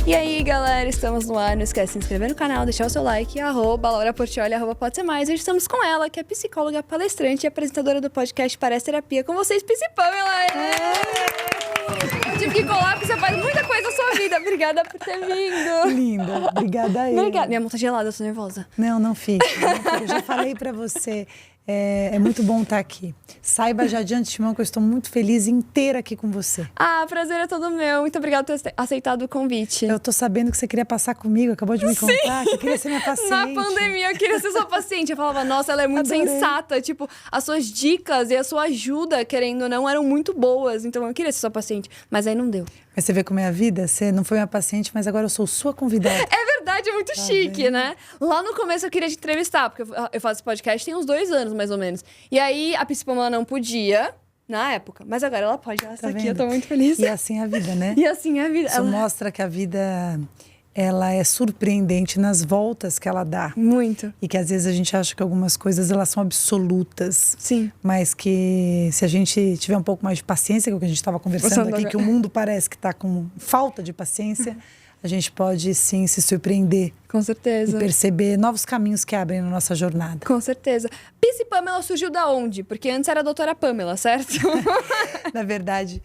E aí, galera, estamos no ar. Não esquece de se inscrever no canal, deixar o seu like, @LauraPortioli, @Pode Ser Mais. Hoje estamos com ela, que é psicóloga, palestrante e apresentadora do podcast Parece Terapia. Com vocês, Psi Pamela! Eu tive que colar porque você faz muita coisa na sua vida. Obrigada por ter vindo. Linda, obrigada aí. Obrigada. Minha mão tá gelada, eu tô nervosa. Não fique. Eu já falei pra você, é muito bom estar aqui. Saiba já de antemão que eu estou muito feliz em ter aqui com você. Ah, prazer é todo meu. Muito obrigada por ter aceitado o convite. Eu tô sabendo que você queria passar comigo, acabou de me contar, que queria ser minha paciente. Na pandemia eu queria ser sua paciente. Eu falava, nossa, ela é muito sensata. Tipo, as suas dicas e a sua ajuda, querendo ou não, eram muito boas. Então eu queria ser sua paciente. Mas aí não deu. Mas você vê como é a vida? Você não foi minha paciente, mas agora eu sou sua convidada. É verdade, é muito chique, né? Lá no começo eu queria te entrevistar, porque eu faço esse podcast tem uns 2 anos, mais ou menos. E aí a Psi Pamela não podia, na época. Mas agora ela pode, ela está aqui, eu tô muito feliz. E assim é a vida, né? E assim é a vida. Isso mostra que a vida, ela é surpreendente nas voltas que ela dá. Muito. E que às vezes a gente acha que algumas coisas elas são absolutas. Sim. Mas que se a gente tiver um pouco mais de paciência, que é o que a gente estava conversando aqui, que o mundo parece que está com falta de paciência, a gente pode sim se surpreender. Com certeza. E perceber novos caminhos que abrem na nossa jornada. Com certeza. Psi Pamela surgiu da onde? Porque antes era a doutora Pamela, certo? Na verdade,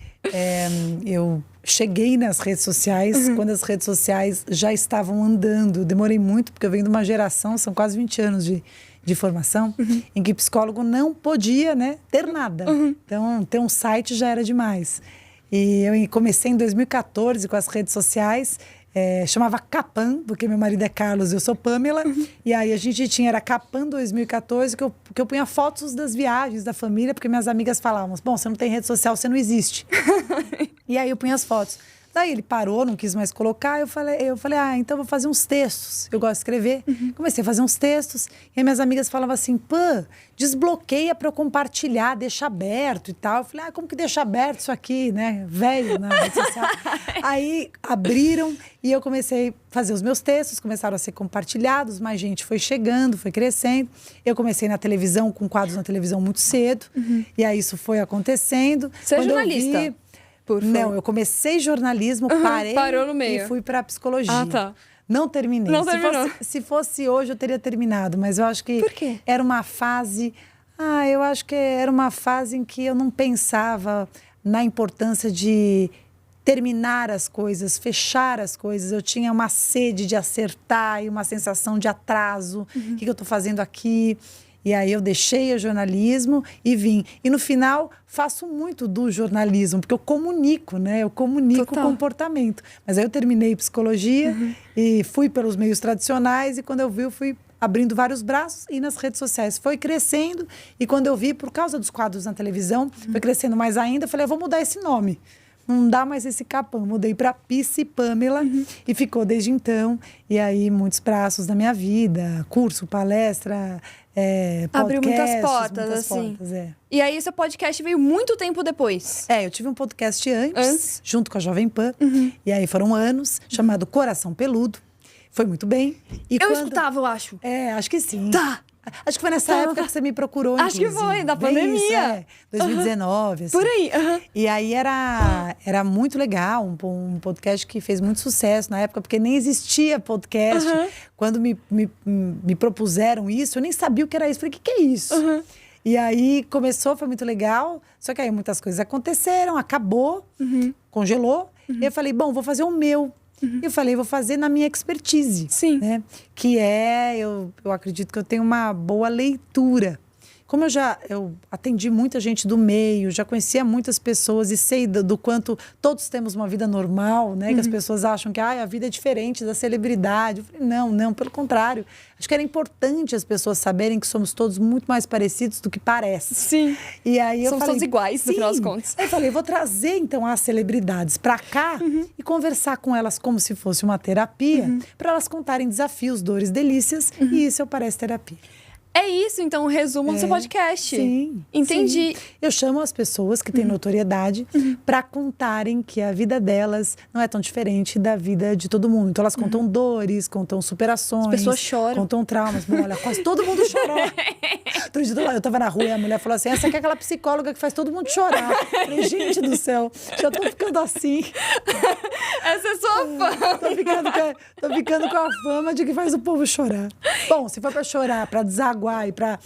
eu cheguei nas redes sociais quando as redes sociais já estavam andando. Demorei muito, porque eu venho de uma geração, são quase 20 anos de formação, em que psicólogo não podia, né, ter nada. Então, ter um site já era demais. E eu comecei em 2014 com as redes sociais. Chamava Capan, porque meu marido é Carlos e eu sou Pamela. E aí a gente tinha, era Capan 2014, que eu punha fotos das viagens da família, porque minhas amigas falavam, bom, você não tem rede social, você não existe. E aí eu punha as fotos. Daí ele parou, não quis mais colocar, eu falei, então eu vou fazer uns textos. Eu gosto de escrever. Comecei a fazer uns textos, e aí minhas amigas falavam assim, pã, desbloqueia para eu compartilhar, deixa aberto e tal. Eu falei, como que deixa aberto isso aqui, né? Velho na rede social. Aí abriram e eu comecei a fazer os meus textos, começaram a ser compartilhados, mais gente foi chegando, foi crescendo. Eu comecei na televisão, com quadros na televisão muito cedo, e aí isso foi acontecendo. Você é jornalista? Não, eu comecei jornalismo, parei parou no meio. E fui para psicologia. Ah, tá. Não terminei. Não terminou. Se fosse hoje, eu teria terminado, mas eu acho que Por quê? Era uma fase... eu acho que era uma fase em que eu não pensava na importância de terminar as coisas, fechar as coisas. Eu tinha uma sede de acertar e uma sensação de atraso. O que eu estou fazendo aqui? E aí eu deixei o jornalismo e vim. E no final, faço muito do jornalismo, porque eu comunico, né? Eu comunico o comportamento. Mas aí eu terminei psicologia e fui pelos meios tradicionais e quando eu vi, eu fui abrindo vários braços e nas redes sociais. Foi crescendo e quando eu vi, por causa dos quadros na televisão, foi crescendo mais ainda, eu falei, eu vou mudar esse nome. Não dá mais esse Capan. Mudei para Psi Pamela e ficou desde então. E aí, muitos braços da minha vida, curso, palestra, podcast. Abriu muitas portas, assim. E aí, seu podcast veio muito tempo depois. Eu tive um podcast antes, junto com a Jovem Pan. E aí, foram anos, chamado Coração Peludo. Foi muito bem. E eu escutava, eu acho. Acho que sim. Tá. Acho que foi nessa época que você me procurou, inclusive. Acho que foi, da pandemia. 2019, assim. Por aí. E aí era muito legal, um podcast que fez muito sucesso na época, porque nem existia podcast. Quando me propuseram isso, eu nem sabia o que era isso. Falei, o que é isso? E aí começou, foi muito legal, só que aí muitas coisas aconteceram, acabou, congelou. E eu falei, bom, vou fazer o meu. Eu falei, vou fazer na minha expertise. Sim. Né? Que eu acredito que eu tenho uma boa leitura. Como eu atendi muita gente do meio, já conhecia muitas pessoas e sei do quanto todos temos uma vida normal, né? Que as pessoas acham que a vida é diferente da celebridade. Eu falei, não, pelo contrário. Acho que era importante as pessoas saberem que somos todos muito mais parecidos do que parece. Sim. E aí somos todos iguais, no final das contas. Aí eu falei, vou trazer então as celebridades para cá e conversar com elas como se fosse uma terapia, para elas contarem desafios, dores, delícias, e isso eu Parece Terapia. É isso, então, o resumo do seu podcast. Sim. Entendi. Sim. Eu chamo as pessoas que têm notoriedade para contarem que a vida delas não é tão diferente da vida de todo mundo. Então, elas contam dores, contam superações. As pessoas choram. Contam traumas. Bom, olha, quase todo mundo chorou. Outro dia eu tava na rua e a mulher falou assim, essa aqui é aquela psicóloga que faz todo mundo chorar. Eu falei, gente do céu, já tô ficando assim. Essa é sua fama. Tô ficando com a fama de que faz o povo chorar. Bom, se for pra chorar, pra desaguar e pra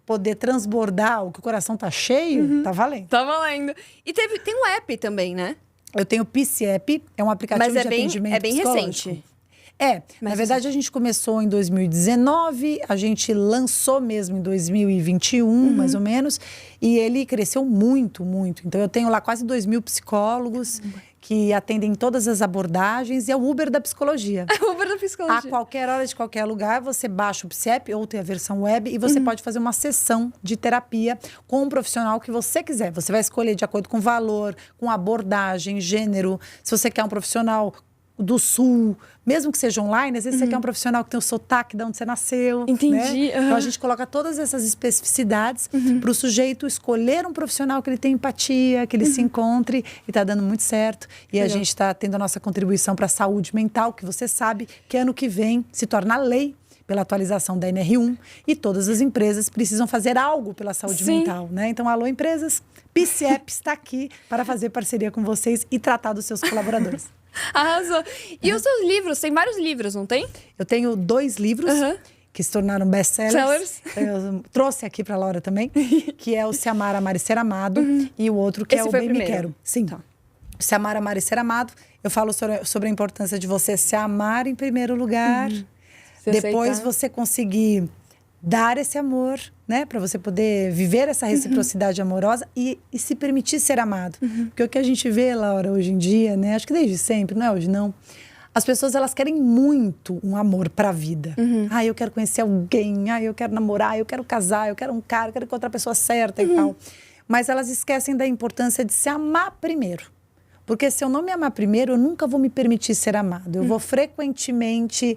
poder transbordar o que o coração tá cheio, tá valendo. Tá valendo. E tem um app também, né? Eu tenho o PC App, é um aplicativo de atendimento psicológico. Recente. Na verdade, a gente começou em 2019, a gente lançou mesmo em 2021, mais ou menos, e ele cresceu muito, muito. Então, eu tenho lá quase 2.000 psicólogos que atendem todas as abordagens, e é o Uber da psicologia. É o Uber da psicologia. A qualquer hora, de qualquer lugar, você baixa o PSEP ou tem a versão web e você pode fazer uma sessão de terapia com um profissional que você quiser. Você vai escolher de acordo com valor, com abordagem, gênero. Se você quer um profissional do Sul, mesmo que seja online, às vezes você quer um profissional que tem o sotaque de onde você nasceu. Entendi. Né? Então, a gente coloca todas essas especificidades para o sujeito escolher um profissional que ele tenha empatia, que ele se encontre, e está dando muito certo. E a gente está tendo a nossa contribuição para a saúde mental, que você sabe que ano que vem se torna lei pela atualização da NR1, e todas as empresas precisam fazer algo pela saúde mental, né? Então, alô, empresas, PCEP está aqui para fazer parceria com vocês e tratar dos seus colaboradores. Arrasou. E os seus livros? Tem vários livros, não tem? Eu tenho 2 livros que se tornaram best-sellers. Eu trouxe aqui para a Laura também, que é o Se Amar, Amar e Ser Amado, e o outro que é o Bem Me Quero. Sim. Tá. Se Amar, Amar e Ser Amado, eu falo sobre a importância de você se amar em primeiro lugar, depois você conseguir dar esse amor, né? Para você poder viver essa reciprocidade amorosa e se permitir ser amado. Porque o que a gente vê, Laura, hoje em dia, né? Acho que desde sempre, não é hoje, não. As pessoas, elas querem muito um amor para a vida. Eu quero conhecer alguém, eu quero namorar, eu quero casar, eu quero um cara, eu quero encontrar a pessoa certa e tal. Mas elas esquecem da importância de se amar primeiro. Porque se eu não me amar primeiro, eu nunca vou me permitir ser amado. Eu vou frequentemente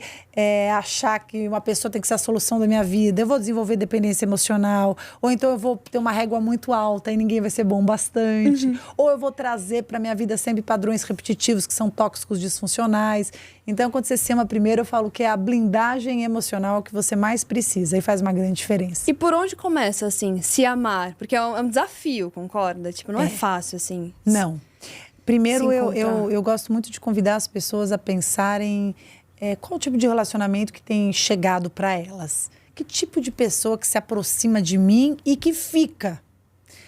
achar que uma pessoa tem que ser a solução da minha vida. Eu vou desenvolver dependência emocional. Ou então eu vou ter uma régua muito alta e ninguém vai ser bom bastante. Ou eu vou trazer para minha vida sempre padrões repetitivos que são tóxicos, disfuncionais. Então, quando você se ama primeiro, eu falo que é a blindagem emocional que você mais precisa. E faz uma grande diferença. E por onde começa, assim, se amar? Porque é um desafio, concorda? Tipo, não é fácil, assim. Não. Primeiro, eu gosto muito de convidar as pessoas a pensarem qual o tipo de relacionamento que tem chegado para elas. Que tipo de pessoa que se aproxima de mim e que fica.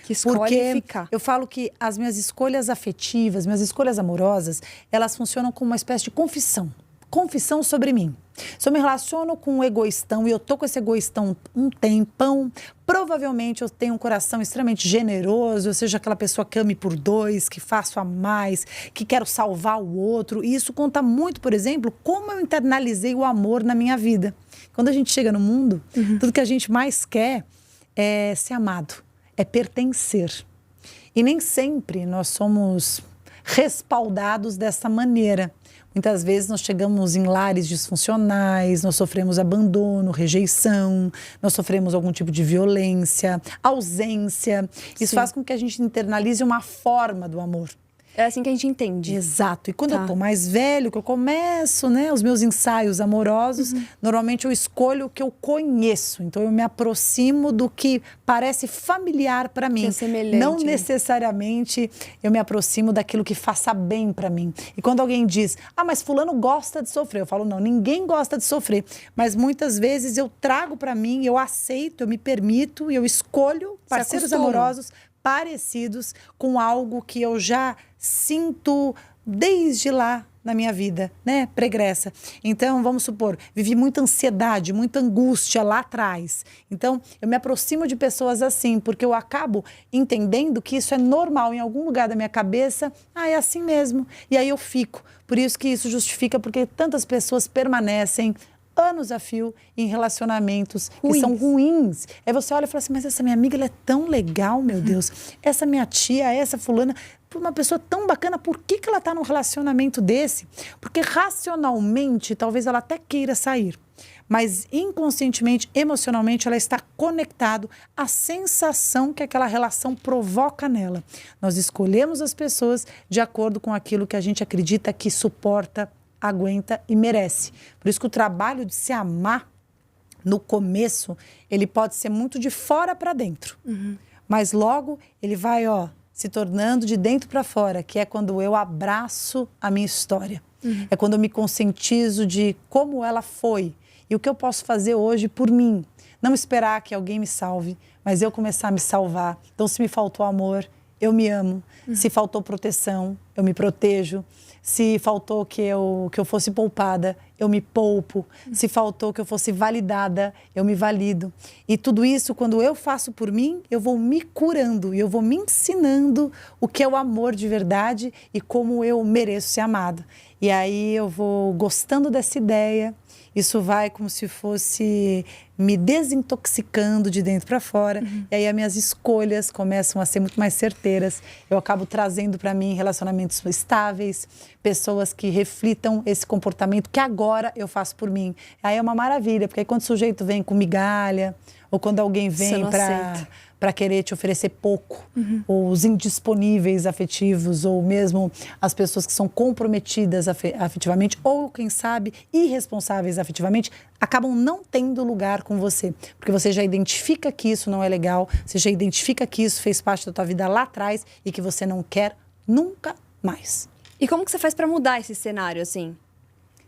Que escolhe ficar. Eu falo que as minhas escolhas afetivas, minhas escolhas amorosas, elas funcionam como uma espécie de confissão. Confissão sobre mim. Se eu me relaciono com um egoístão e eu tô com esse egoístão um tempão, provavelmente eu tenho um coração extremamente generoso, ou seja, aquela pessoa que ame por 2, que faço a mais, que quero salvar o outro. E isso conta muito, por exemplo, como eu internalizei o amor na minha vida. Quando a gente chega no mundo, tudo que a gente mais quer é ser amado, é pertencer. E nem sempre nós somos respaldados dessa maneira. Muitas vezes nós chegamos em lares disfuncionais, nós sofremos abandono, rejeição, nós sofremos algum tipo de violência, ausência. Isso faz com que a gente internalize uma forma do amor. É assim que a gente entende. Exato. E quando eu tô mais velho, que eu começo, né, os meus ensaios amorosos, normalmente eu escolho o que eu conheço. Então eu me aproximo do que parece familiar para mim. É semelhante, não necessariamente eu me aproximo daquilo que faça bem para mim. E quando alguém diz, mas fulano gosta de sofrer, eu falo, não, ninguém gosta de sofrer. Mas muitas vezes eu trago para mim, eu aceito, eu me permito e eu escolho parceiros amorosos parecidos com algo que eu já sinto desde lá na minha vida, né, pregressa. Então, vamos supor, vivi muita ansiedade, muita angústia lá atrás. Então, eu me aproximo de pessoas assim, porque eu acabo entendendo que isso é normal em algum lugar da minha cabeça. É assim mesmo. E aí eu fico. Por isso que isso justifica porque tantas pessoas permanecem anos a fio em relacionamentos que são ruins. Aí você olha e fala assim, mas essa minha amiga, ela é tão legal, meu Deus. Essa minha tia, essa fulana, uma pessoa tão bacana, por que ela está num relacionamento desse? Porque racionalmente, talvez ela até queira sair. Mas inconscientemente, emocionalmente, ela está conectado à sensação que aquela relação provoca nela. Nós escolhemos as pessoas de acordo com aquilo que a gente acredita que suporta, aguenta e merece. Por isso que o trabalho de se amar, no começo, ele pode ser muito de fora para dentro. Mas logo ele vai, se tornando de dentro para fora, que é quando eu abraço a minha história. É quando eu me conscientizo de como ela foi e o que eu posso fazer hoje por mim. Não esperar que alguém me salve, mas eu começar a me salvar. Então, se me faltou amor, eu me amo. Se faltou proteção, eu me protejo. Se faltou que eu fosse poupada, eu me poupo. Se faltou que eu fosse validada, eu me valido. E tudo isso, quando eu faço por mim, eu vou me curando e eu vou me ensinando o que é o amor de verdade e como eu mereço ser amada. E aí eu vou gostando dessa ideia. Isso vai como se fosse me desintoxicando de dentro para fora. E aí as minhas escolhas começam a ser muito mais certeiras. Eu acabo trazendo para mim relacionamentos estáveis, pessoas que reflitam esse comportamento que agora eu faço por mim. Aí é uma maravilha, porque aí quando o sujeito vem com migalha, ou quando alguém vem para querer te oferecer pouco, ou os indisponíveis afetivos, ou mesmo as pessoas que são comprometidas afetivamente, ou quem sabe irresponsáveis afetivamente, acabam não tendo lugar com você, porque você já identifica que isso não é legal, você já identifica que isso fez parte da tua vida lá atrás e que você não quer nunca mais. E como que você faz para mudar esse cenário, assim?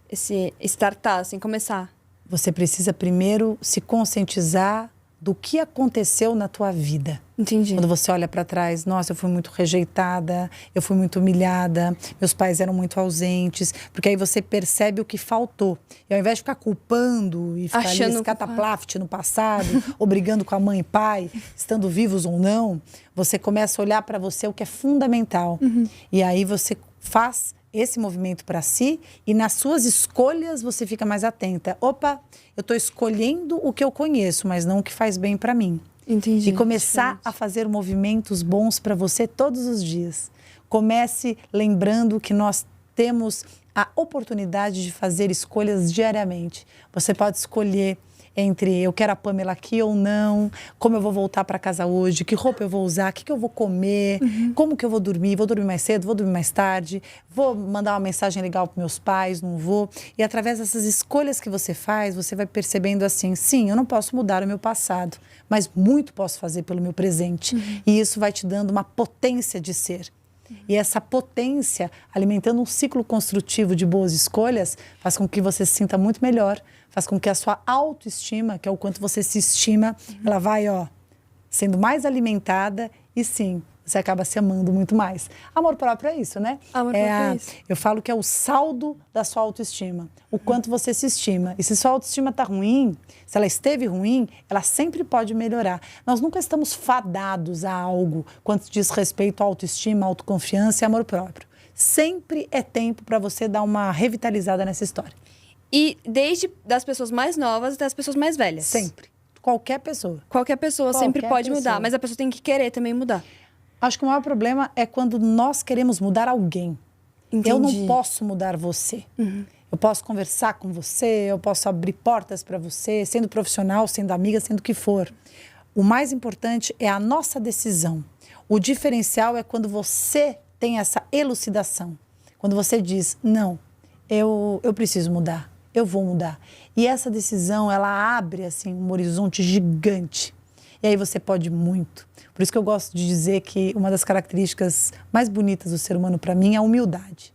Esse startar, assim, começar? Você precisa primeiro se conscientizar do que aconteceu na tua vida. Entendi. Quando você olha para trás, nossa, eu fui muito rejeitada, eu fui muito humilhada, meus pais eram muito ausentes, porque aí você percebe o que faltou. E ao invés de ficar culpando e ficar ali escataplaft no passado, ou brigando com a mãe e pai, estando vivos ou não, você começa a olhar para você o que é fundamental. E aí você faz esse movimento para si e nas suas escolhas você fica mais atenta. Opa, eu estou escolhendo o que eu conheço, mas não o que faz bem para mim. Entendi. E começar a fazer movimentos bons para você todos os dias. Comece lembrando que nós temos a oportunidade de fazer escolhas diariamente. Você pode escolher entre eu quero a Pamela aqui ou não, como eu vou voltar para casa hoje, que roupa eu vou usar, o que eu vou comer, como que eu vou dormir mais cedo, vou dormir mais tarde, vou mandar uma mensagem legal para meus pais, não vou. E através dessas escolhas que você faz, você vai percebendo assim, sim, eu não posso mudar o meu passado, mas muito posso fazer pelo meu presente. E isso vai te dando uma potência de ser. E essa potência, alimentando um ciclo construtivo de boas escolhas, faz com que você se sinta muito melhor, faz com que a sua autoestima, que é o quanto você se estima, ela vai, sendo mais alimentada e sim, você acaba se amando muito mais. Amor próprio é isso, né? Amor próprio é isso. Eu falo que é o saldo da sua autoestima, o quanto você se estima. E se sua autoestima está ruim, se ela esteve ruim, ela sempre pode melhorar. Nós nunca estamos fadados a algo quanto diz respeito à autoestima, autoconfiança e amor próprio. Sempre é tempo para você dar uma revitalizada nessa história. E desde das pessoas mais novas até as pessoas mais velhas? Sempre. Qualquer pessoa. Qualquer pessoa sempre pode mudar, mas a pessoa tem que querer também mudar. Acho que o maior problema é quando nós queremos mudar alguém. Entendi. Eu não posso mudar você. Eu posso conversar com você, eu posso abrir portas para você, sendo profissional, sendo amiga, sendo o que for. O mais importante é a nossa decisão. O diferencial é quando você tem essa elucidação. Quando você diz, não, eu preciso mudar, eu vou mudar. E essa decisão, ela abre assim, um horizonte gigante. E aí você pode muito. Por isso que eu gosto de dizer que uma das características mais bonitas do ser humano para mim é a humildade.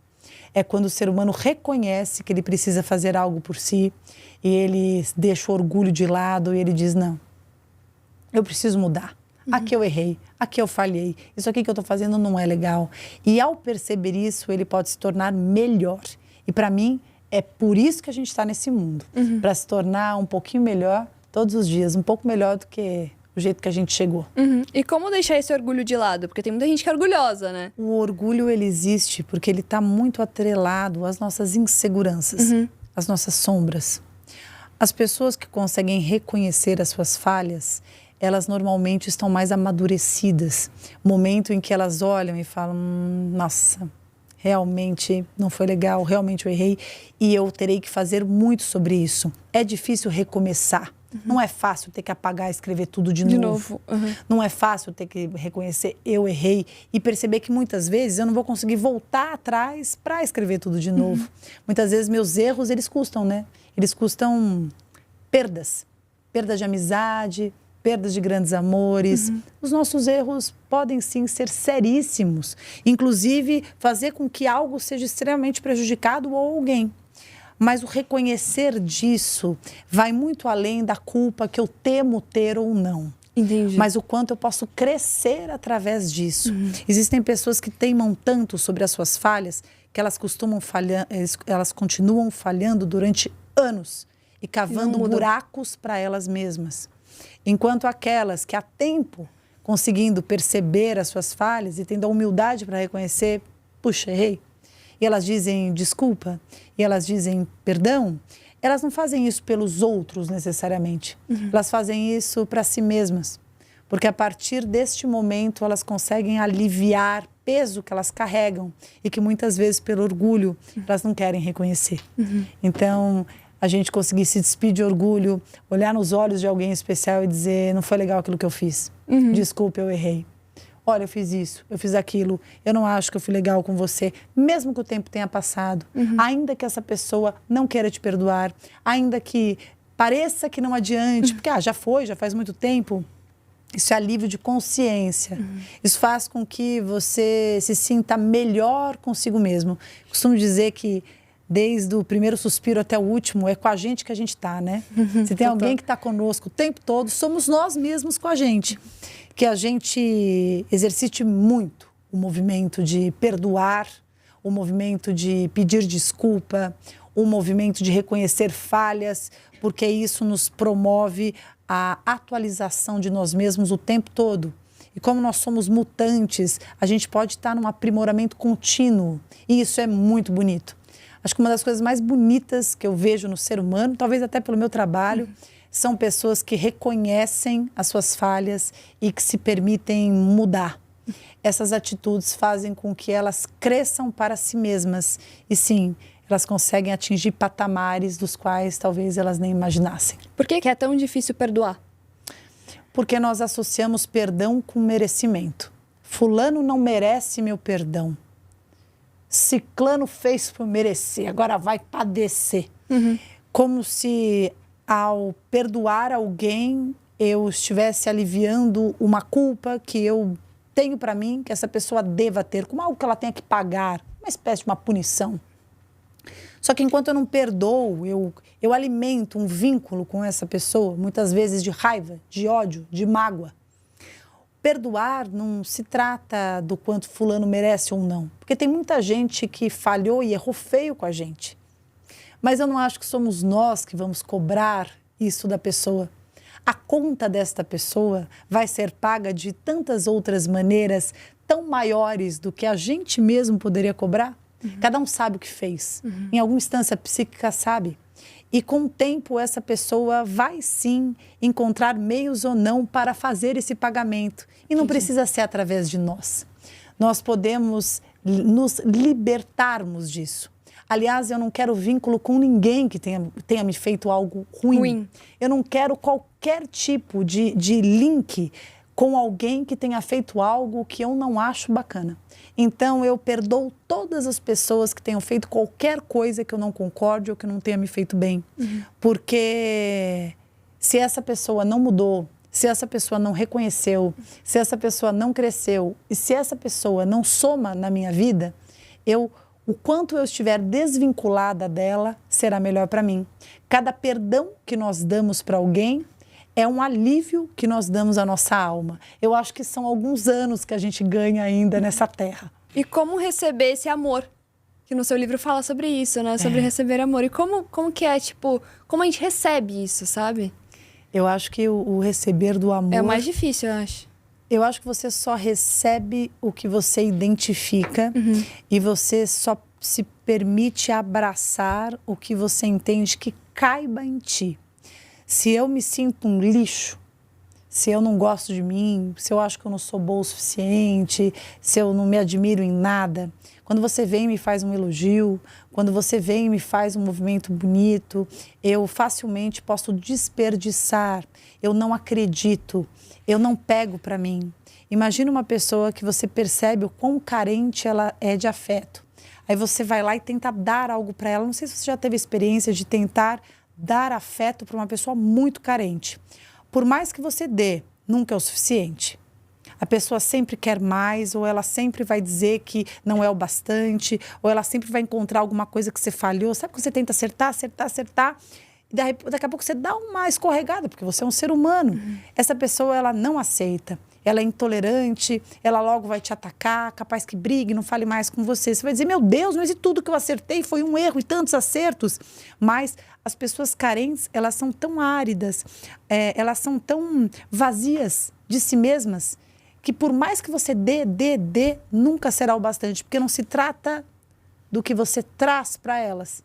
É quando o ser humano reconhece que ele precisa fazer algo por si e ele deixa o orgulho de lado e ele diz, não, eu preciso mudar. Aqui eu errei, aqui eu falhei, isso aqui que eu estou fazendo não é legal. E ao perceber isso, ele pode se tornar melhor. E para mim, é por isso que a gente está nesse mundo. Para se tornar um pouquinho melhor todos os dias, um pouco melhor do que o jeito que a gente chegou. E como deixar esse orgulho de lado? Porque tem muita gente que é orgulhosa, né? O orgulho, ele existe porque ele está muito atrelado às nossas inseguranças, às nossas sombras. As pessoas que conseguem reconhecer as suas falhas, elas normalmente estão mais amadurecidas. Momento em que elas olham e falam, nossa, realmente não foi legal, realmente eu errei e eu terei que fazer muito sobre isso. É difícil recomeçar. Não é fácil ter que apagar e escrever tudo de novo. Não é fácil ter que reconhecer eu errei e perceber que muitas vezes eu não vou conseguir voltar atrás para escrever tudo de novo. Muitas vezes meus erros, eles custam, né? Eles custam perdas. Perda de amizade, perdas de grandes amores. Os nossos erros podem sim ser seríssimos, inclusive fazer com que algo seja extremamente prejudicado ou alguém. Mas o reconhecer disso vai muito além da culpa que eu temo ter ou não. Entendi. Mas o quanto eu posso crescer através disso. Existem pessoas que teimam tanto sobre as suas falhas que elas continuam falhando durante anos e cavando buracos para elas mesmas. Enquanto aquelas que há tempo conseguindo perceber as suas falhas e tendo a humildade para reconhecer, puxa, errei. E elas dizem desculpa, e elas dizem perdão, elas não fazem isso pelos outros necessariamente. Elas fazem isso para si mesmas. Porque a partir deste momento elas conseguem aliviar peso que elas carregam e que muitas vezes pelo orgulho elas não querem reconhecer. Então, a gente conseguir se despedir de orgulho, olhar nos olhos de alguém especial e dizer, não foi legal aquilo que eu fiz. Desculpa, eu errei. Olha, eu fiz isso, eu fiz aquilo, eu não acho que eu fui legal com você, mesmo que o tempo tenha passado, ainda que essa pessoa não queira te perdoar, ainda que pareça que não adiante, porque já foi, já faz muito tempo, isso é alívio de consciência. Isso faz com que você se sinta melhor consigo mesmo. Costumo dizer que desde o primeiro suspiro até o último, é com a gente que a gente está, né? Se tem alguém que está conosco o tempo todo, somos nós mesmos com a gente. Que a gente exercite muito o movimento de perdoar, o movimento de pedir desculpa, o movimento de reconhecer falhas, porque isso nos promove a atualização de nós mesmos o tempo todo. E como nós somos mutantes, a gente pode estar num aprimoramento contínuo. E isso é muito bonito. Acho que uma das coisas mais bonitas que eu vejo no ser humano, talvez até pelo meu trabalho, são pessoas que reconhecem as suas falhas e que se permitem mudar. Essas atitudes fazem com que elas cresçam para si mesmas. E sim, elas conseguem atingir patamares dos quais talvez elas nem imaginassem. Por que é tão difícil perdoar? Porque nós associamos perdão com merecimento. Fulano não merece meu perdão. Ciclano fez por merecer, agora vai padecer. Como se ao perdoar alguém eu estivesse aliviando uma culpa que eu tenho para mim, que essa pessoa deva ter, como algo que ela tenha que pagar, uma espécie de uma punição. Só que enquanto eu não perdoo, eu alimento um vínculo com essa pessoa, muitas vezes de raiva, de ódio, de mágoa. Perdoar não se trata do quanto fulano merece ou não, porque tem muita gente que falhou e errou feio com a gente. Mas eu não acho que somos nós que vamos cobrar isso da pessoa. A conta desta pessoa vai ser paga de tantas outras maneiras tão maiores do que a gente mesmo poderia cobrar. Cada um sabe o que fez. Em alguma instância psíquica sabe. E com o tempo essa pessoa vai sim encontrar meios ou não para fazer esse pagamento. E não precisa ser através de nós. Nós podemos nos libertarmos disso. Aliás, eu não quero vínculo com ninguém que tenha me feito algo ruim. Eu não quero qualquer tipo de link com alguém que tenha feito algo que eu não acho bacana. Então, eu perdoo todas as pessoas que tenham feito qualquer coisa que eu não concorde ou que não tenha me feito bem. Porque se essa pessoa não mudou, se essa pessoa não reconheceu, se essa pessoa não cresceu e se essa pessoa não soma na minha vida, o quanto eu estiver desvinculada dela será melhor para mim. Cada perdão que nós damos para alguém é um alívio que nós damos à nossa alma. Eu acho que são alguns anos que a gente ganha ainda nessa terra. E como receber esse amor? Que no seu livro fala sobre isso, né? Sobre receber amor. E como que é, tipo, como a gente recebe isso, sabe? Eu acho que o receber do amor... É o mais difícil, eu acho. Eu acho que você só recebe o que você identifica e você só se permite abraçar o que você entende que caiba em ti. Se eu me sinto um lixo, se eu não gosto de mim, se eu acho que eu não sou boa o suficiente, se eu não me admiro em nada, quando você vem e me faz um elogio, quando você vem e me faz um movimento bonito, eu facilmente posso desperdiçar, eu não acredito, eu não pego para mim. Imagina uma pessoa que você percebe o quão carente ela é de afeto. Aí você vai lá e tenta dar algo para ela. Não sei se você já teve experiência de tentar dar afeto para uma pessoa muito carente. Por mais que você dê, nunca é o suficiente. A pessoa sempre quer mais, ou ela sempre vai dizer que não é o bastante, ou ela sempre vai encontrar alguma coisa que você falhou. Sabe quando você tenta acertar, e daqui a pouco você dá uma escorregada, porque você é um ser humano. Essa pessoa, ela não aceita, ela é intolerante, ela logo vai te atacar, capaz que brigue, não fale mais com você. Você vai dizer, meu Deus, mas e tudo que eu acertei foi um erro e tantos acertos? Mas as pessoas carentes, elas são tão áridas, elas são tão vazias de si mesmas, que por mais que você dê, nunca será o bastante, porque não se trata do que você traz para elas,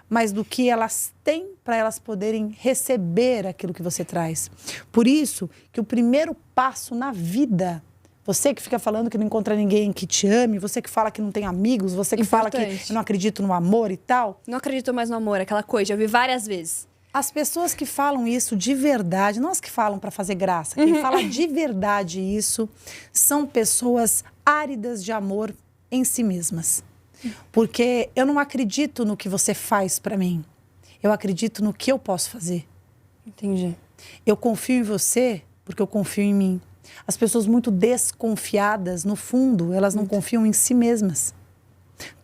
mas do que elas têm para elas poderem receber aquilo que você traz. Por isso que o primeiro passo na vida, você que fica falando que não encontra ninguém que te ame, você que fala que não tem amigos, você que fala que eu não acredito no amor e tal. Não acredito mais no amor, aquela coisa, já vi várias vezes. As pessoas que falam isso de verdade, não as que falam para fazer graça, quem fala de verdade isso, são pessoas áridas de amor em si mesmas. Porque eu não acredito no que você faz para mim. Eu acredito no que eu posso fazer. Entendi. Eu confio em você porque eu confio em mim. As pessoas muito desconfiadas, no fundo, elas não confiam em si mesmas.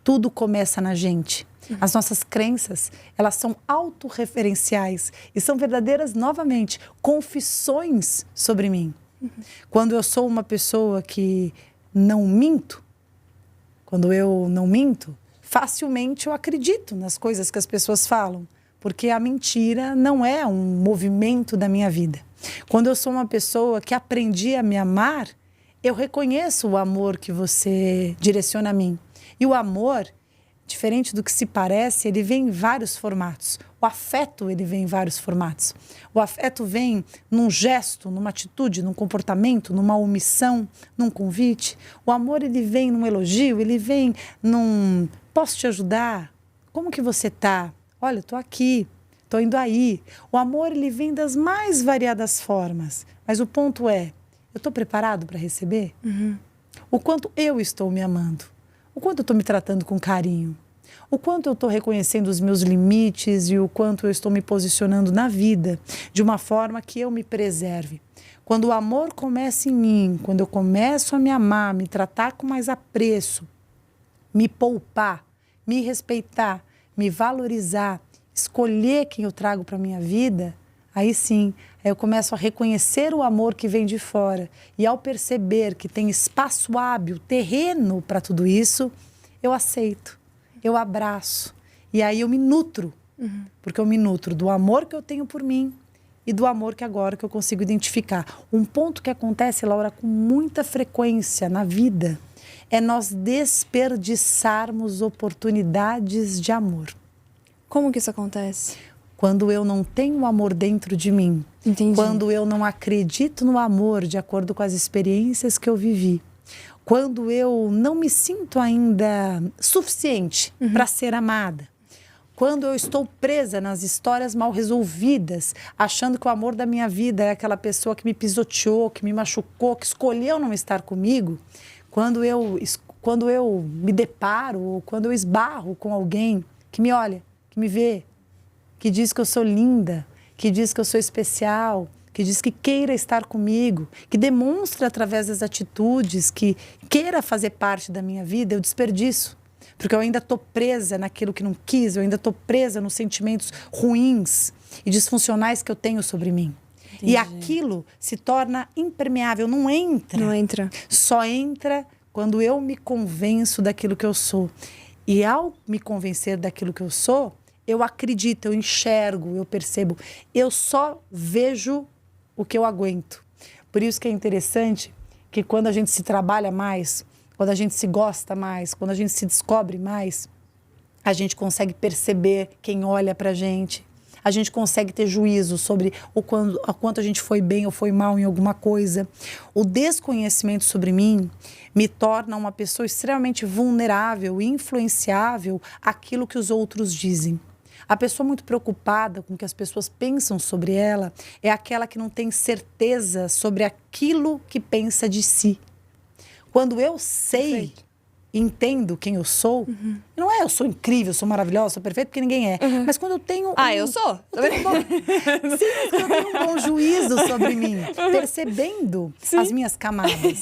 Tudo começa na gente. As nossas crenças, elas são autorreferenciais e são verdadeiras, novamente, confissões sobre mim. Quando eu sou uma pessoa que não minto, quando eu não minto, facilmente eu acredito nas coisas que as pessoas falam, porque a mentira não é um movimento da minha vida. Quando eu sou uma pessoa que aprendi a me amar, eu reconheço o amor que você direciona a mim. E o amor, diferente do que se parece, ele vem em vários formatos. O afeto, ele vem em vários formatos. O afeto vem num gesto, numa atitude, num comportamento, numa omissão, num convite. O amor, ele vem num elogio, ele vem num posso te ajudar? Como que você tá? Olha, tô aqui, tô indo aí. O amor, ele vem das mais variadas formas. Mas o ponto é, eu tô preparado para receber? O quanto eu estou me amando? O quanto eu estou me tratando com carinho? O quanto eu estou reconhecendo os meus limites e o quanto eu estou me posicionando na vida de uma forma que eu me preserve. Quando o amor começa em mim, quando eu começo a me amar, me tratar com mais apreço, me poupar, me respeitar, me valorizar, escolher quem eu trago para a minha vida, aí sim, eu começo a reconhecer o amor que vem de fora. E ao perceber que tem espaço hábil, terreno para tudo isso, eu aceito, eu abraço. E aí eu me nutro, porque eu me nutro do amor que eu tenho por mim e do amor que agora que eu consigo identificar. Um ponto que acontece, Laura, com muita frequência na vida, é nós desperdiçarmos oportunidades de amor. Como que isso acontece? Quando eu não tenho amor dentro de mim. Entendi. Quando eu não acredito no amor de acordo com as experiências que eu vivi. Quando eu não me sinto ainda suficiente para ser amada. Quando eu estou presa nas histórias mal resolvidas, achando que o amor da minha vida é aquela pessoa que me pisoteou, que me machucou, que escolheu não estar comigo. Quando eu me deparo, ou quando eu esbarro com alguém que me olha, que me vê, que diz que eu sou linda, que diz que eu sou especial, que diz que queira estar comigo, que demonstra através das atitudes que queira fazer parte da minha vida, eu desperdiço. Porque eu ainda estou presa naquilo que não quis, eu ainda estou presa nos sentimentos ruins e disfuncionais que eu tenho sobre mim. Entendi. E aquilo se torna impermeável, não entra. Não entra. Só entra quando eu me convenço daquilo que eu sou. E ao me convencer daquilo que eu sou, eu acredito, eu enxergo, eu percebo. Eu só vejo o que eu aguento. Por isso que é interessante que quando a gente se trabalha mais, quando a gente se gosta mais, quando a gente se descobre mais, a gente consegue perceber quem olha pra gente. A gente consegue ter juízo sobre o quanto a gente foi bem ou foi mal em alguma coisa. O desconhecimento sobre mim me torna uma pessoa extremamente vulnerável e influenciável àquilo que os outros dizem. A pessoa muito preocupada com o que as pessoas pensam sobre ela é aquela que não tem certeza sobre aquilo que pensa de si. Quando eu sei entendo quem eu sou, não é eu sou incrível, eu sou maravilhosa, sou perfeita, porque ninguém é. Mas quando eu tenho... eu sou? Sim, mas quando eu tenho um bom juízo sobre mim, percebendo as minhas camadas.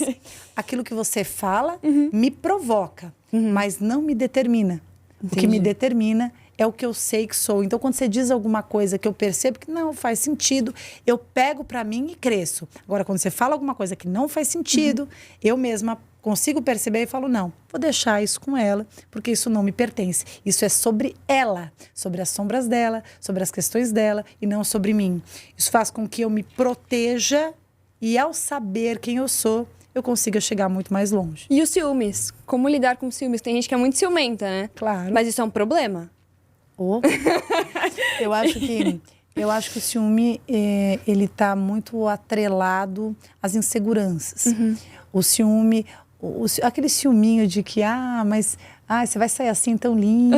Aquilo que você fala me provoca, mas não me determina. Entendi. O que me determina é o que eu sei que sou. Então, quando você diz alguma coisa que eu percebo que não faz sentido, eu pego pra mim e cresço. Agora, quando você fala alguma coisa que não faz sentido, eu mesma consigo perceber e falo, não, vou deixar isso com ela, porque isso não me pertence. Isso é sobre ela, sobre as sombras dela, sobre as questões dela e não sobre mim. Isso faz com que eu me proteja e, ao saber quem eu sou, eu consiga chegar muito mais longe. E os ciúmes? Como lidar com ciúmes? Tem gente que é muito ciumenta, né? Claro. Mas isso é um problema? Eu acho que o ciúme, ele tá muito atrelado às inseguranças. O ciúme, aquele ciúminho de que, mas você vai sair assim tão lindo.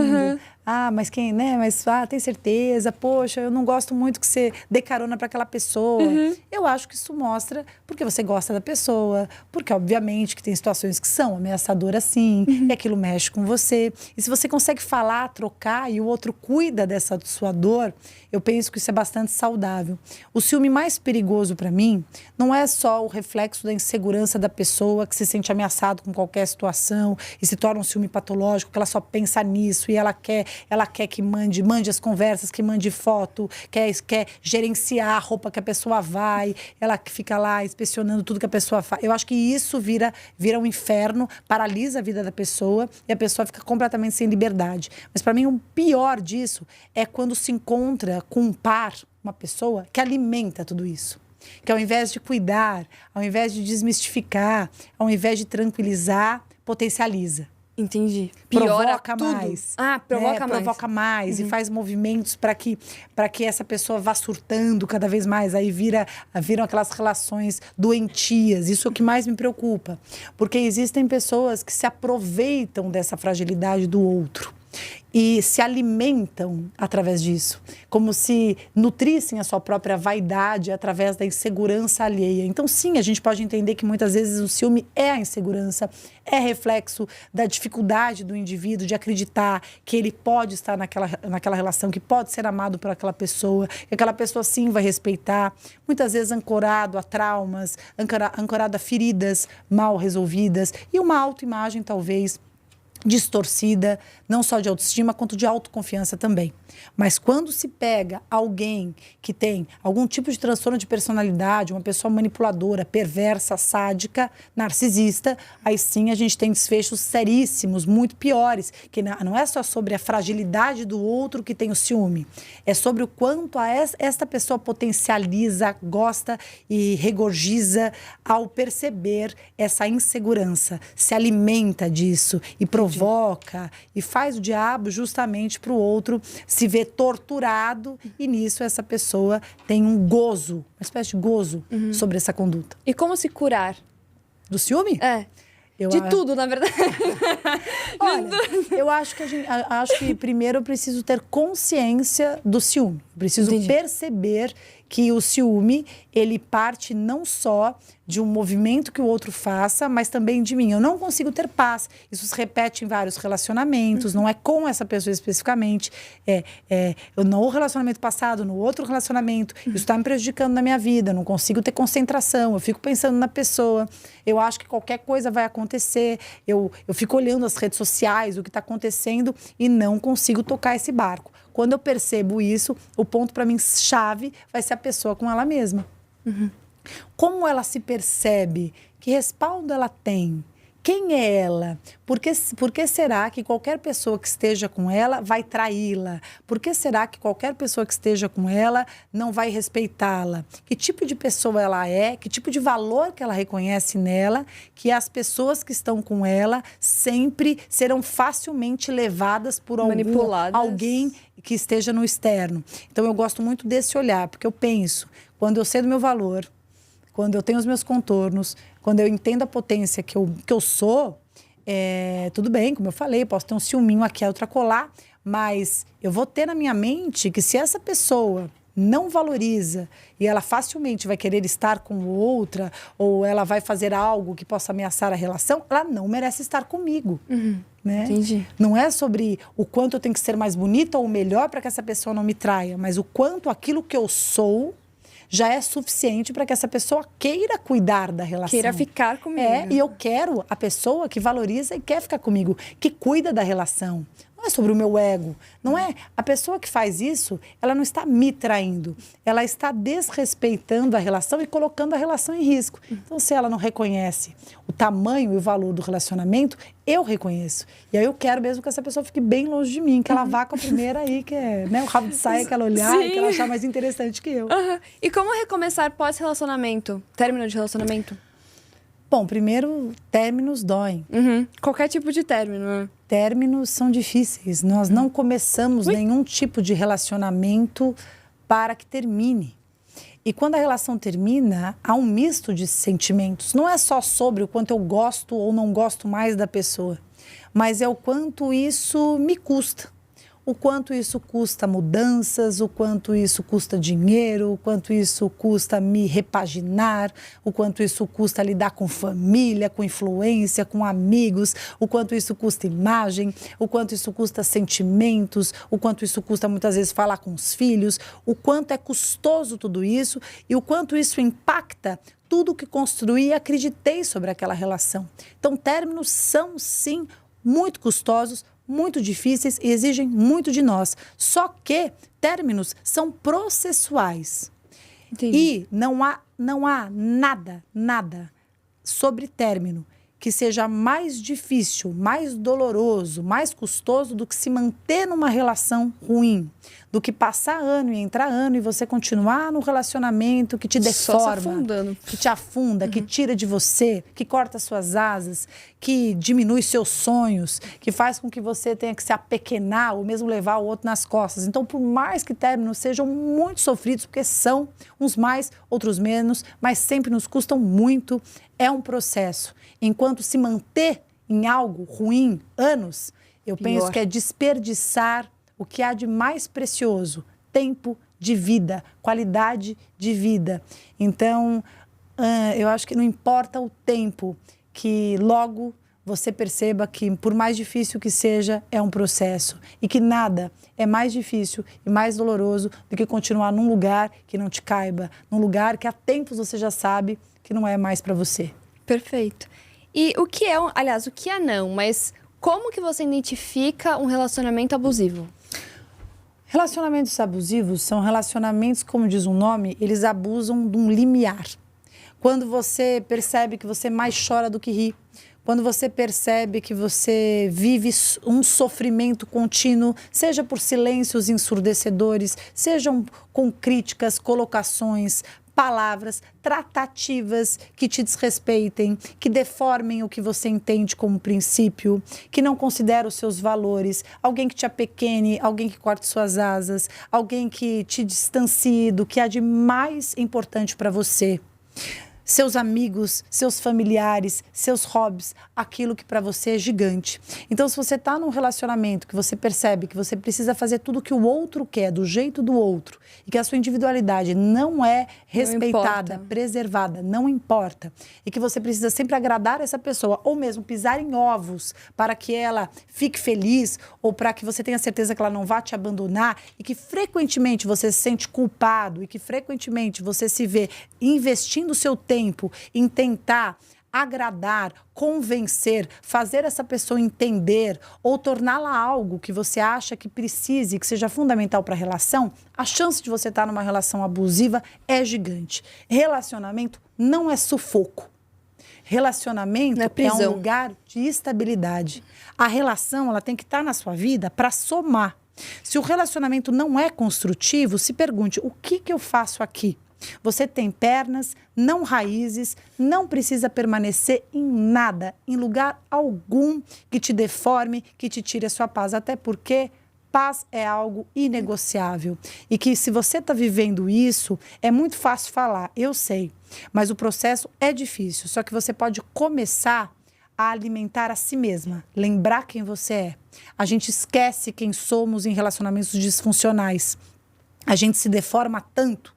Mas quem, né? Mas, tem certeza? Poxa, eu não gosto muito que você dê carona para aquela pessoa. Eu acho que isso mostra porque você gosta da pessoa, porque, obviamente, que tem situações que são ameaçadoras, sim, e aquilo mexe com você. E se você consegue falar, trocar, e o outro cuida dessa sua dor, eu penso que isso é bastante saudável. O ciúme mais perigoso para mim não é só o reflexo da insegurança da pessoa que se sente ameaçado com qualquer situação e se torna um ciúme patológico, que ela só pensa nisso e ela quer que mande as conversas, que mande foto, quer gerenciar a roupa que a pessoa vai, ela fica lá inspecionando tudo que a pessoa faz. Eu acho que isso vira um inferno, paralisa a vida da pessoa e a pessoa fica completamente sem liberdade. Mas para mim o pior disso é quando se encontra com um par, uma pessoa que alimenta tudo isso. Que ao invés de cuidar, ao invés de desmistificar, ao invés de tranquilizar, potencializa. Entendi. Provoca tudo. mais. Provoca mais. Provoca mais e faz movimentos para que essa pessoa vá surtando cada vez mais. Aí viram aquelas relações doentias. Isso é o que mais me preocupa. Porque existem pessoas que se aproveitam dessa fragilidade do outro e se alimentam através disso, como se nutrissem a sua própria vaidade através da insegurança alheia. Então, sim, a gente pode entender que muitas vezes o ciúme é a insegurança, é reflexo da dificuldade do indivíduo de acreditar que ele pode estar naquela relação, que pode ser amado por aquela pessoa, que aquela pessoa sim vai respeitar, muitas vezes ancorado a traumas, ancorado a feridas mal resolvidas e uma autoimagem talvez distorcida, não só de autoestima, quanto de autoconfiança também. Mas quando se pega alguém que tem algum tipo de transtorno de personalidade, uma pessoa manipuladora, perversa, sádica, narcisista, aí sim a gente tem desfechos seríssimos, muito piores, que não é só sobre a fragilidade do outro que tem o ciúme, é sobre o quanto esta pessoa potencializa, gosta e regurgiza ao perceber essa insegurança, se alimenta disso e provoca e faz o diabo justamente para o outro se ver torturado e nisso essa pessoa tem um gozo, uma espécie de gozo sobre essa conduta. E como se curar? Do ciúme? Tudo, na verdade. Olha, eu acho que primeiro eu preciso ter consciência do ciúme. Preciso perceber que o ciúme, ele parte não só de um movimento que o outro faça, mas também de mim. Eu não consigo ter paz. Isso se repete em vários relacionamentos, não é com essa pessoa especificamente. No relacionamento passado, no outro relacionamento. Isso está me prejudicando na minha vida, eu não consigo ter concentração, eu fico pensando na pessoa. Eu acho que qualquer coisa vai acontecer. Eu fico olhando as redes sociais, o que está acontecendo e não consigo tocar esse barco. Quando eu percebo isso, o ponto para mim chave vai ser a pessoa com ela mesma. Como ela se percebe? Que respaldo ela tem? Quem é ela? Por que será que qualquer pessoa que esteja com ela vai traí-la? Por que será que qualquer pessoa que esteja com ela não vai respeitá-la? Que tipo de pessoa ela é? Que tipo de valor que ela reconhece nela? Que as pessoas que estão com ela sempre serão facilmente levadas por alguém que esteja no externo. Então eu gosto muito desse olhar, porque eu penso, quando eu sei do meu valor, quando eu tenho os meus contornos, quando eu entendo a potência que eu sou, tudo bem, como eu falei, posso ter um ciúminho aqui, outra colar, mas eu vou ter na minha mente que se essa pessoa não valoriza e ela facilmente vai querer estar com outra ou ela vai fazer algo que possa ameaçar a relação, ela não merece estar comigo. Né? Entendi. Não é sobre o quanto eu tenho que ser mais bonita ou melhor para que essa pessoa não me traia, mas o quanto aquilo que eu sou já é suficiente para que essa pessoa queira cuidar da relação. Queira ficar comigo. E eu quero a pessoa que valoriza e quer ficar comigo, que cuida da relação. Não é sobre o meu ego, não é? A pessoa que faz isso, ela não está me traindo, ela está desrespeitando a relação e colocando a relação em risco. Então, se ela não reconhece o tamanho e o valor do relacionamento, eu reconheço. E aí eu quero mesmo que essa pessoa fique bem longe de mim, que ela vá com a primeira aí, que é, né, o rabo de saia, que ela olhar e que ela achar mais interessante que eu. E como recomeçar pós-relacionamento? Término de relacionamento? Bom, primeiro, términos doem. Qualquer tipo de término, né? Términos são difíceis. Nós não começamos nenhum tipo de relacionamento para que termine. E quando a relação termina, há um misto de sentimentos. Não é só sobre o quanto eu gosto ou não gosto mais da pessoa, mas é o quanto isso me custa. O quanto isso custa mudanças, o quanto isso custa dinheiro, o quanto isso custa me repaginar, o quanto isso custa lidar com família, com influência, com amigos, o quanto isso custa imagem, o quanto isso custa sentimentos, o quanto isso custa muitas vezes falar com os filhos, o quanto é custoso tudo isso e o quanto isso impacta tudo que construí e acreditei sobre aquela relação. Então, términos são, sim, muito custosos, muito difíceis e exigem muito de nós. Só que términos são processuais. Entendi. E não há nada sobre término que seja mais difícil, mais doloroso, mais custoso do que se manter numa relação ruim, do que passar ano e entrar ano e você continuar no relacionamento que te deforma, só se afundando, que te afunda, que tira de você, que corta suas asas, que diminui seus sonhos, que faz com que você tenha que se apequenar ou mesmo levar o outro nas costas. Então, por mais que términos sejam muito sofridos, porque são uns mais, outros menos, mas sempre nos custam muito, é um processo. Enquanto se manter em algo ruim anos, eu penso que é desperdiçar o que há de mais precioso, tempo de vida, qualidade de vida. Então, eu acho que não importa o tempo, que logo você perceba que, por mais difícil que seja, é um processo. E que nada é mais difícil e mais doloroso do que continuar num lugar que não te caiba, num lugar que há tempos você já sabe que não é mais para você. Perfeito. E o que é, aliás, o que é não, mas como que você identifica um relacionamento abusivo? Relacionamentos abusivos são relacionamentos, como diz o nome, eles abusam de um limiar. Quando você percebe que você mais chora do que ri, quando você percebe que você vive um sofrimento contínuo, seja por silêncios ensurdecedores, sejam com críticas, colocações, palavras, tratativas que te desrespeitem, que deformem o que você entende como princípio, que não considera os seus valores, alguém que te apequene, alguém que corte suas asas, alguém que te distancie do que há de mais importante para você. Seus amigos, seus familiares, seus hobbies, aquilo que para você é gigante. Então, se você está num relacionamento que você percebe que você precisa fazer tudo que o outro quer, do jeito do outro, e que a sua individualidade não é respeitada, preservada, não importa, e que você precisa sempre agradar essa pessoa, ou mesmo pisar em ovos para que ela fique feliz, ou para que você tenha certeza que ela não vá te abandonar, e que frequentemente você se sente culpado, e que frequentemente você se vê investindo o seu tempo em tentar agradar, convencer, fazer essa pessoa entender ou torná-la algo que você acha que precise, que seja fundamental para a relação, a chance de você estar numa relação abusiva é gigante. Relacionamento não é sufoco. Relacionamento é um lugar de estabilidade. A relação, ela tem que estar na sua vida para somar. Se o relacionamento não é construtivo, se pergunte, o que eu faço aqui? Você tem pernas, não raízes, não precisa permanecer em nada, em lugar algum que te deforme, que te tire a sua paz. Até porque paz é algo inegociável. E que se você está vivendo isso, é muito fácil falar, eu sei. Mas o processo é difícil, só que você pode começar a alimentar a si mesma, lembrar quem você é. A gente esquece quem somos em relacionamentos disfuncionais. a gente se deforma tanto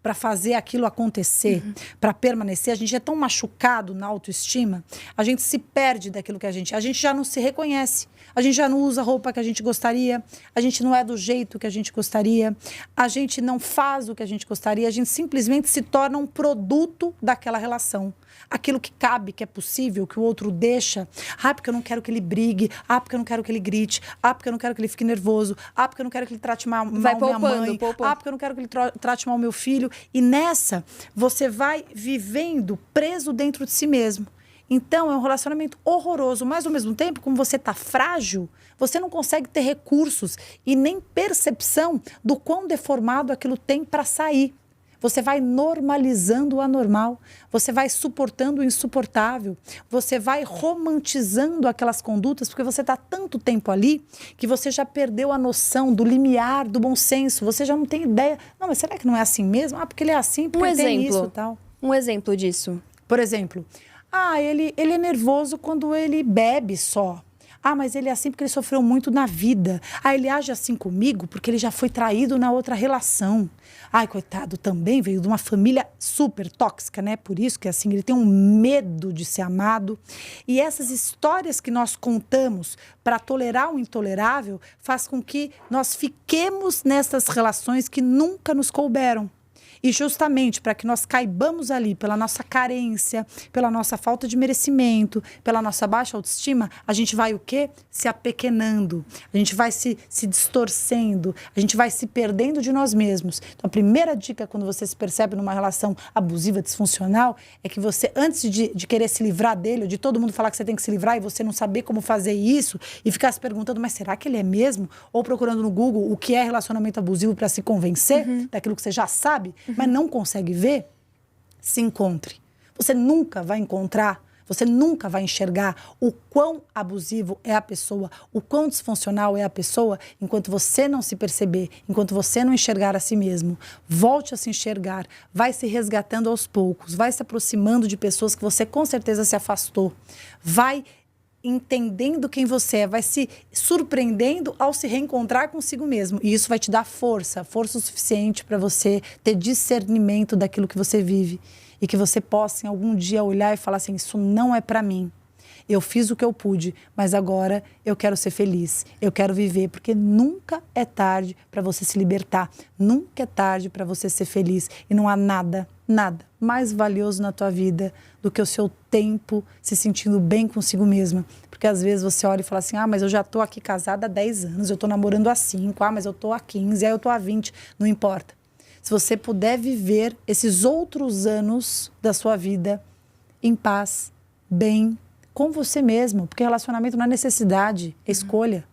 para fazer aquilo acontecer, para permanecer, a gente é tão machucado na autoestima, a gente se perde daquilo que a gente já não se reconhece, a gente já não usa a roupa que a gente gostaria, a gente não é do jeito que a gente gostaria, a gente não faz o que a gente gostaria, a gente simplesmente se torna um produto daquela relação. Aquilo que cabe, que é possível, que o outro deixa. Ah, porque eu não quero que ele brigue. Ah, porque eu não quero que ele grite. Ah, porque eu não quero que ele fique nervoso. Ah, porque eu não quero que ele trate mal minha mãe. Ah, porque eu não quero que ele trate mal meu filho. E nessa, você vai vivendo preso dentro de si mesmo. Então, é um relacionamento horroroso. Mas, ao mesmo tempo, como você está frágil, você não consegue ter recursos e nem percepção do quão deformado aquilo tem para sair. Você vai normalizando o anormal, você vai suportando o insuportável, você vai romantizando aquelas condutas, porque você está tanto tempo ali que você já perdeu a noção do limiar, do bom senso, você já não tem ideia. Não, mas será que não é assim mesmo? Ah, porque ele é assim, porque ele tem isso e tal. Um exemplo disso. Por exemplo, ele é nervoso quando ele bebe só. Ah, mas ele é assim porque ele sofreu muito na vida. Ah, ele age assim comigo porque ele já foi traído na outra relação. Ai, coitado, também veio de uma família super tóxica, né? Por isso que assim, ele tem um medo de ser amado. E essas histórias que nós contamos para tolerar o intolerável faz com que nós fiquemos nessas relações que nunca nos couberam. E justamente para que nós caibamos ali pela nossa carência, pela nossa falta de merecimento, pela nossa baixa autoestima, a gente vai o quê? Se apequenando, a gente vai se distorcendo, a gente vai se perdendo de nós mesmos. Então, a primeira dica quando você se percebe numa relação abusiva, disfuncional, é que você, antes de querer se livrar dele, ou de todo mundo falar que você tem que se livrar e você não saber como fazer isso, e ficar se perguntando, mas será que ele é mesmo? Ou procurando no Google o que é relacionamento abusivo para se convencer daquilo que você já sabe, mas não consegue ver, se encontre. Você nunca vai encontrar, você nunca vai enxergar o quão abusivo é a pessoa, o quão disfuncional é a pessoa, enquanto você não se perceber, enquanto você não enxergar a si mesmo. Volte a se enxergar, vai se resgatando aos poucos, vai se aproximando de pessoas que você com certeza se afastou, vai entendendo quem você é, vai se surpreendendo ao se reencontrar consigo mesmo. E isso vai te dar força o suficiente para você ter discernimento daquilo que você vive. E que você possa, em algum dia, olhar e falar assim, isso não é para mim. Eu fiz o que eu pude, mas agora eu quero ser feliz. Eu quero viver, porque nunca é tarde para você se libertar. Nunca é tarde para você ser feliz. E não há nada mais valioso na tua vida do que o seu tempo se sentindo bem consigo mesma. Porque às vezes você olha e fala assim, mas eu já tô aqui casada há 10 anos, eu tô namorando há 5, mas eu tô há 15, aí eu tô há 20, não importa. Se você puder viver esses outros anos da sua vida em paz, bem, com você mesmo, porque relacionamento não é necessidade, é escolha.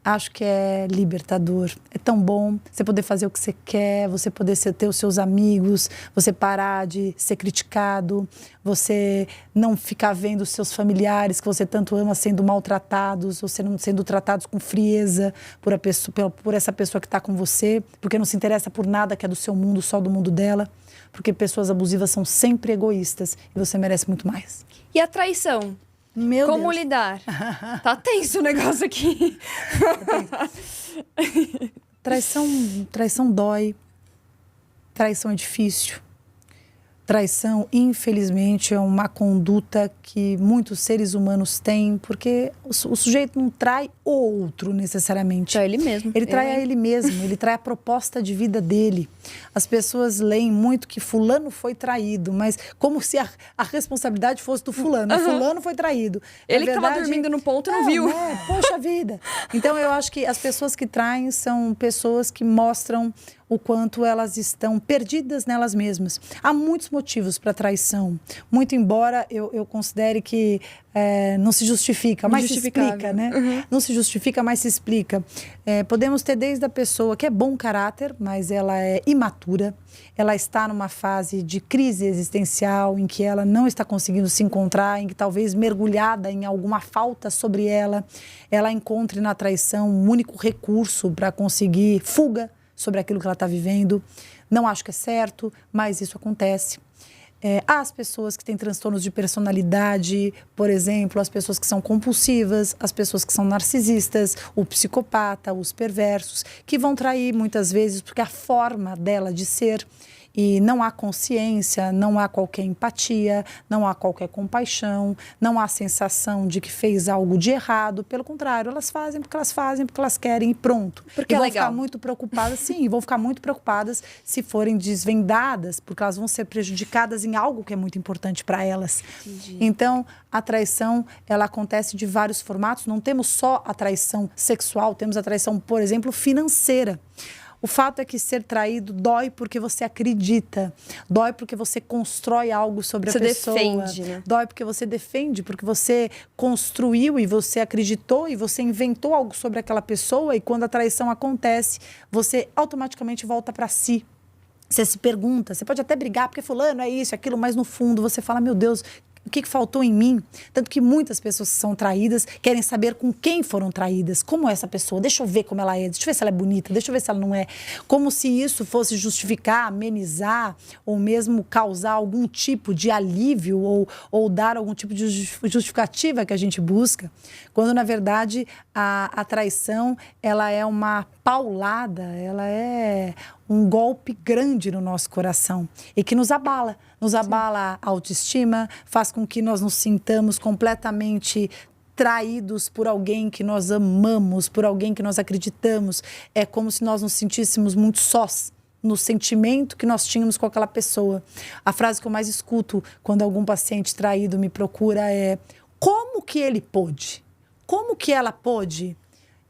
Acho que é libertador. É tão bom você poder fazer o que você quer, você poder ter os seus amigos, você parar de ser criticado, você não ficar vendo os seus familiares que você tanto ama sendo maltratados, ou sendo tratados com frieza por essa pessoa que está com você, porque não se interessa por nada que é do seu mundo, só do mundo dela. Porque pessoas abusivas são sempre egoístas e você merece muito mais. E a traição? Como lidar? Tá tenso o negócio aqui. Traição dói. Traição é difícil. Traição, infelizmente, é uma conduta que muitos seres humanos têm, porque o sujeito não trai o outro necessariamente. Trai ele mesmo. Ele trai a ele mesmo, ele trai a proposta de vida dele. As pessoas leem muito que fulano foi traído, mas como se a responsabilidade fosse do fulano. Fulano foi traído. Ele que estava dormindo no ponto e não viu. Né? Poxa vida. Então, eu acho que as pessoas que traem são pessoas que mostram o quanto elas estão perdidas nelas mesmas. Há muitos motivos para traição. Muito embora eu considere que não se justifica, mas se explica, né? Não se justifica, mas se explica. Podemos ter desde a pessoa que é bom caráter, mas ela é imatura. Ela está numa fase de crise existencial, em que ela não está conseguindo se encontrar, em que talvez mergulhada em alguma falta sobre ela encontre na traição um único recurso para conseguir fuga sobre aquilo que ela está vivendo. Não acho que é certo, mas isso acontece. As pessoas que têm transtornos de personalidade, por exemplo, as pessoas que são compulsivas, as pessoas que são narcisistas, o psicopata, os perversos, que vão trair muitas vezes porque a forma dela de ser, e não há consciência, não há qualquer empatia, não há qualquer compaixão, não há sensação de que fez algo de errado. Pelo contrário, elas fazem porque elas querem e pronto. Porque e vão legal. ficar muito preocupadas, sim, e vão ficar muito preocupadas se forem desvendadas, porque elas vão ser prejudicadas em algo que é muito importante para elas. Entendi. Então, a traição, ela acontece de vários formatos. Não temos só a traição sexual, temos a traição, por exemplo, financeira. O fato é que ser traído dói porque você acredita, dói porque você constrói algo sobre a pessoa. Você defende, né? Dói porque você defende, porque você construiu e você acreditou e você inventou algo sobre aquela pessoa, e quando a traição acontece, você automaticamente volta para si. Você se pergunta, você pode até brigar porque fulano é isso, aquilo, mas no fundo você fala, meu Deus, o que faltou em mim? Tanto que muitas pessoas que são traídas querem saber com quem foram traídas. Como é essa pessoa? Deixa eu ver como ela é. Deixa eu ver se ela é bonita. Deixa eu ver se ela não é. Como se isso fosse justificar, amenizar ou mesmo causar algum tipo de alívio ou dar algum tipo de justificativa que a gente busca. Quando, na verdade, a traição, ela é uma paulada, ela é um golpe grande no nosso coração e que nos abala. Nos abala a autoestima, faz com que nós nos sintamos completamente traídos por alguém que nós amamos, por alguém que nós acreditamos. É como se nós nos sentíssemos muito sós no sentimento que nós tínhamos com aquela pessoa. A frase que eu mais escuto quando algum paciente traído me procura é: como que ele pôde? Como que ela pôde?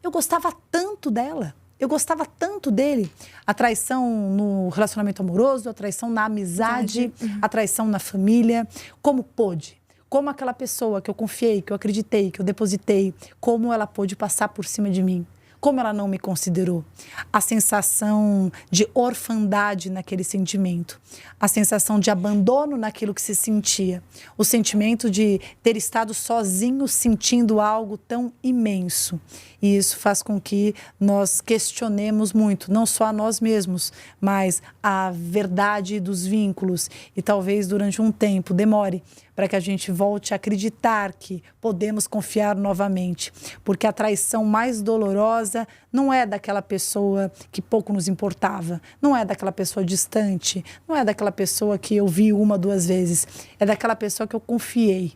Eu gostava tanto dela. Eu gostava tanto dele. A traição no relacionamento amoroso, a traição na amizade, a traição na família. Como pôde? Como aquela pessoa que eu confiei, que eu acreditei, que eu depositei, como ela pôde passar por cima de mim? Como ela não me considerou? A sensação de orfandade naquele sentimento. A sensação de abandono naquilo que se sentia. O sentimento de ter estado sozinho sentindo algo tão imenso. E isso faz com que nós questionemos muito, não só a nós mesmos, mas a verdade dos vínculos. E talvez durante um tempo demore para que a gente volte a acreditar que podemos confiar novamente. Porque a traição mais dolorosa não é daquela pessoa que pouco nos importava, não é daquela pessoa distante, não é daquela pessoa que eu vi uma, duas vezes, é daquela pessoa que eu confiei.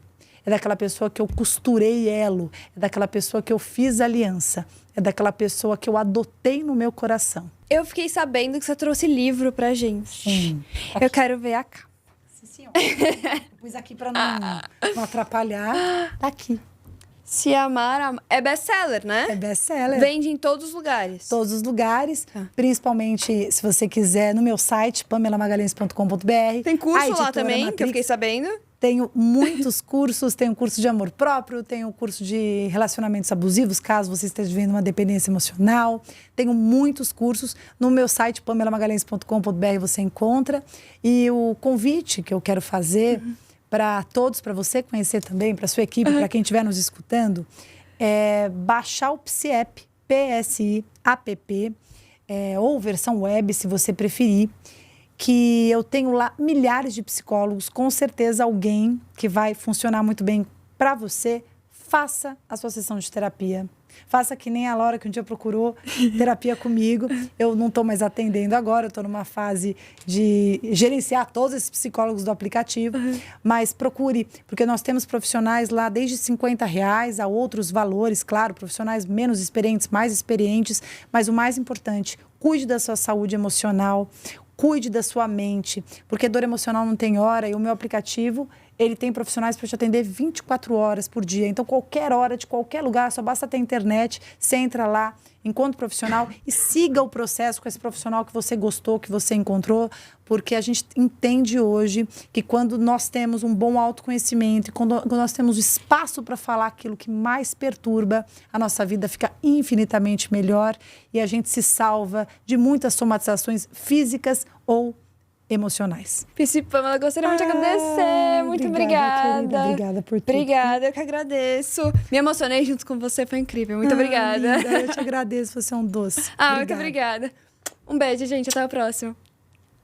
É daquela pessoa que eu costurei elo, é daquela pessoa que eu fiz aliança, é daquela pessoa que eu adotei no meu coração. Eu fiquei sabendo que você trouxe livro pra gente. Sim. Eu quero ver a capa. Sim, senhora. Eu pus aqui pra não atrapalhar. Tá aqui. Se Amar... É best-seller, né? É best-seller. Vende em todos os lugares. Todos os lugares, Tá. Principalmente se você quiser no meu site, pamelamagalhães.com.br. Tem curso A lá editora também, que eu Matrix. fiquei sabendo. Tenho muitos cursos, tenho curso de amor próprio, tenho curso de relacionamentos abusivos, caso você esteja vivendo uma dependência emocional. Tenho muitos cursos. No meu site, pamelamagalhães.com.br, você encontra. E o convite que eu quero fazer para todos, para você conhecer também, para sua equipe, para quem estiver nos escutando, é baixar o PSIApp, P-S-I-A-P-P, ou versão web, se você preferir, que eu tenho lá milhares de psicólogos, com certeza alguém que vai funcionar muito bem para você. Faça a sua sessão de terapia. Faça que nem a Laura, que um dia procurou terapia comigo. Eu não estou mais atendendo agora, eu estou numa fase de gerenciar todos esses psicólogos do aplicativo. Mas procure, porque nós temos profissionais lá desde R$50 a outros valores, claro, profissionais menos experientes, mais experientes. Mas o mais importante, cuide da sua saúde emocional, cuide da sua mente, porque dor emocional não tem hora, e o meu aplicativo, ele tem profissionais para te atender 24 horas por dia. Então, qualquer hora, de qualquer lugar, só basta ter internet, você entra lá, encontra o profissional e siga o processo com esse profissional que você gostou, que você encontrou, porque a gente entende hoje que quando nós temos um bom autoconhecimento e quando nós temos espaço para falar aquilo que mais perturba, a nossa vida fica infinitamente melhor e a gente se salva de muitas somatizações físicas ou emocionais. Psi Pamela, gostaria muito de agradecer. Muito obrigada. Querida, obrigada por tudo. Obrigada, eu que agradeço. Me emocionei junto com você, foi incrível. Muito obrigada. Linda, eu te agradeço, você é um doce. Muito obrigada. Um beijo, gente. Até o próximo.